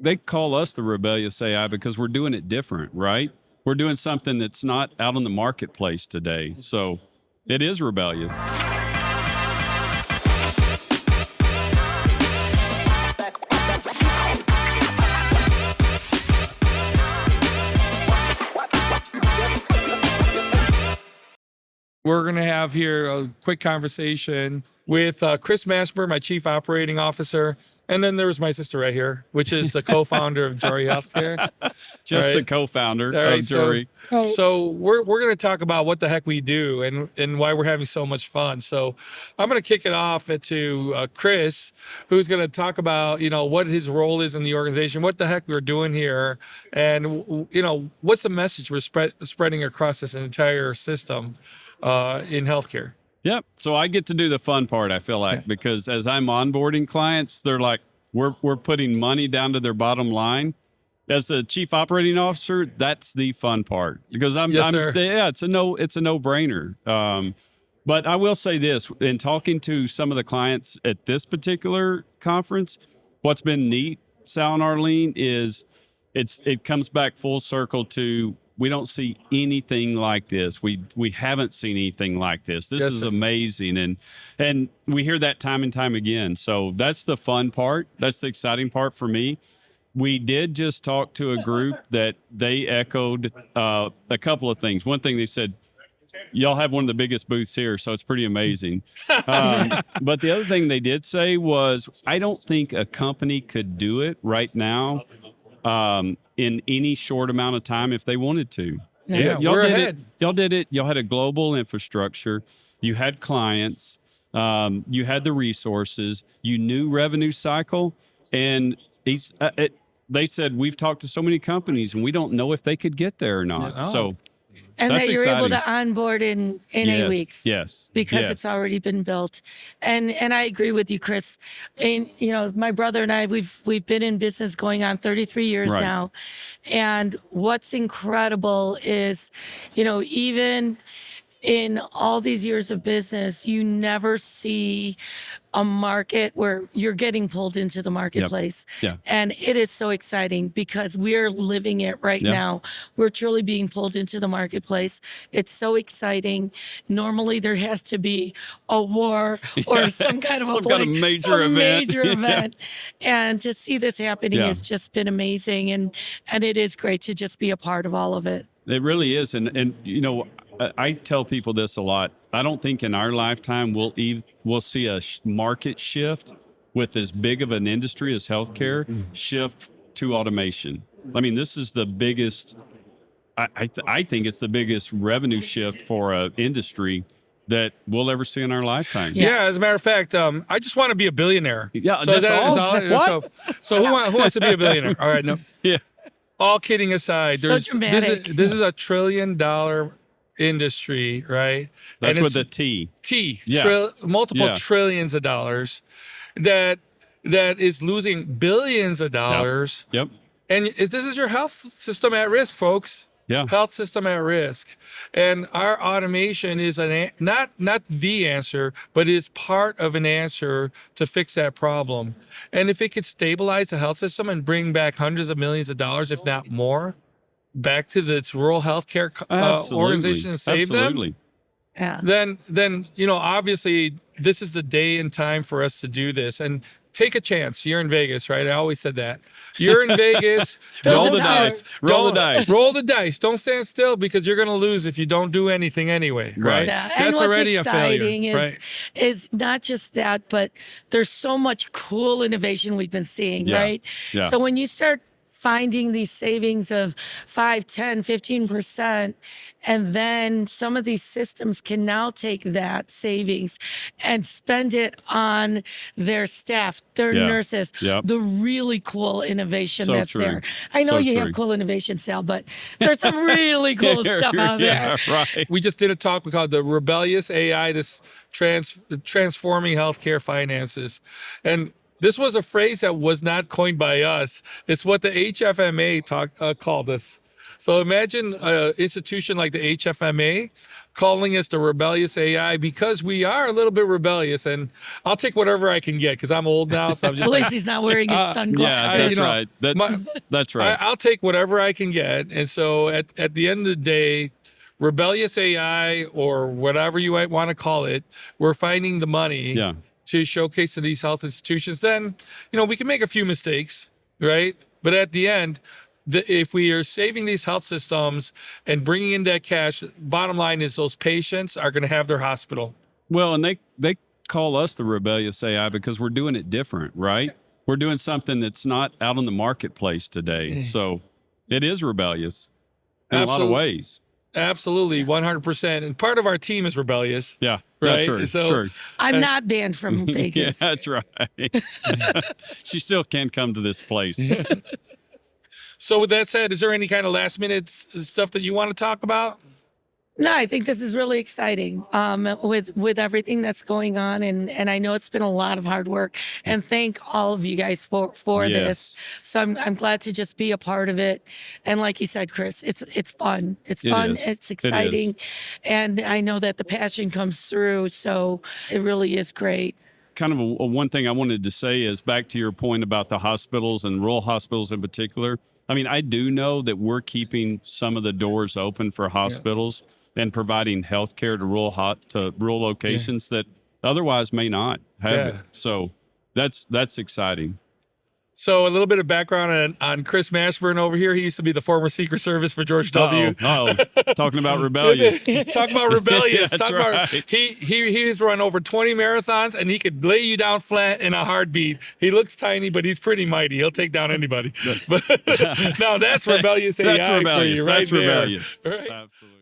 they call us the Rebellious AI because we're doing it different, right? We're doing something that's not out on the marketplace today. So it is rebellious. We're going to have here a quick conversation with Chris Masper, my Chief Operating Officer. And then there's my sister right here, which is the co-founder of Jorie Healthcare. Just the co-founder of Jorie. So we're going to talk about what the heck we do and why we're having so much fun. So I'm going to kick it off to Chris, who's going to talk about, what his role is in the organization, what the heck we're doing here, and, what's the message we're spreading across this entire system in healthcare. Yep. So I get to do the fun part, I feel like, because as I'm onboarding clients, they're like, we're putting money down to their bottom line. As the chief operating officer, that's the fun part because it's a no-brainer. But I will say this, in talking to some of the clients at this particular conference, what's been neat, Sal and Arlene, is it comes back full circle to we don't see anything like this. We haven't seen anything like this. This is amazing. And we hear that time and time again. So that's the fun part. That's the exciting part for me. We did just talk to a group that they echoed a couple of things. One thing they said, y'all have one of the biggest booths here, so it's pretty amazing. But the other thing they did say was, I don't think a company could do it right now in any short amount of time if they wanted to. Y'all did it. Y'all had a global infrastructure. You had clients. You had the resources. You knew revenue cycle. And they said, we've talked to so many companies and we don't know if they could get there or not. So and that's that you're exciting. able to onboard in 8 weeks. Yes. Because it's already been built. And I agree with you, Chris. And my brother and I, we've been in business going on 33 years now. And what's incredible is, even in all these years of business, you never see a market where you're getting pulled into the marketplace. And it is so exciting because we're living it right now. We're truly being pulled into the marketplace. It's so exciting. Normally there has to be a war or some kind of major event. And to see this happening has just been amazing. And it is great to just be a part of all of it. It really is. And I tell people this a lot. I don't think in our lifetime we'll see a market shift with as big of an industry as healthcare shift to automation. I mean, this is the biggest. I think it's the biggest revenue shift for an industry that we'll ever see in our lifetime. Yeah, as a matter of fact, I just want to be a billionaire. Yeah, so that's all. What? So who wants to be a billionaire? All right, no. Yeah. All kidding aside, So dramatic. This is $1 trillion industry, right? That's with a T. Multiple trillions of dollars that is losing billions of dollars. Yep. And this is your health system at risk, folks. Health system at risk. And our automation is not the answer, but is part of an answer to fix that problem. And if it could stabilize the health system and bring back hundreds of millions of dollars, if not more, back to its rural healthcare organization and save them, then obviously this is the day and time for us to do this. And take a chance. You're in Vegas, right? I always said that. You're in Vegas. Roll the dice. Roll the dice. Roll the dice. Don't stand still because you're going to lose if you don't do anything anyway, right? Yeah. That's and what's already exciting a failure. is not just that, but there's so much cool innovation we've been seeing, right? Yeah. So when you start finding these savings of 5, 10, 15%, and then some of these systems can now take that savings and spend it on their staff, their nurses, the really cool innovation that's there. I know you have cool innovation, Sal, but there's some really cool stuff out there. Right. We just did a talk called the Rebellious AI, this transforming healthcare finances. And this was a phrase that was not coined by us. It's what the HFMA called us. So imagine an institution like the HFMA calling us the Rebellious AI because we are a little bit rebellious, and I'll take whatever I can get because I'm old now. So I'm just At least he's not wearing his sunglasses. Yeah, that's right. That's right. I'll take whatever I can get. And so at the end of the day, Rebellious AI or whatever you might want to call it, we're finding the money to showcase to these health institutions. Then, we can make a few mistakes, right? But at the end, if we are saving these health systems and bringing in that cash, bottom line is those patients are going to have their hospital. Well, and they call us the Rebellious AI because we're doing it different, right? We're doing something that's not out on the marketplace today. So it is rebellious in a lot of ways. She 100%. And part of our team is rebellious. Yeah, right. True, so true. I'm not banned from Vegas. Yeah, that's right. She still can come to this place. So with that said, is there any kind of last minute stuff that you want to talk about? No, I think this is really exciting with everything that's going on. And I know it's been a lot of hard work, and thank all of you guys for this. So I'm glad to just be a part of it. And like you said, Chris, it's fun. It's fun. It's exciting. And I know that the passion comes through. So it really is great. Kind of one thing I wanted to say is back to your point about the hospitals and rural hospitals in particular. I mean, I do know that we're keeping some of the doors open for hospitals and providing health care to rural locations that otherwise may not have it. So that's exciting. So a little bit of background on Chris Mashburn over here. He used to be the former Secret Service for George W. Talking about Rebellious. Talk about Rebellious. That's right. He's run over 20 marathons, and he could lay you down flat in a heartbeat. He looks tiny, but he's pretty mighty. He'll take down anybody. But now that's Rebellious AI for you right there. That's Rebellious. Right? Absolutely.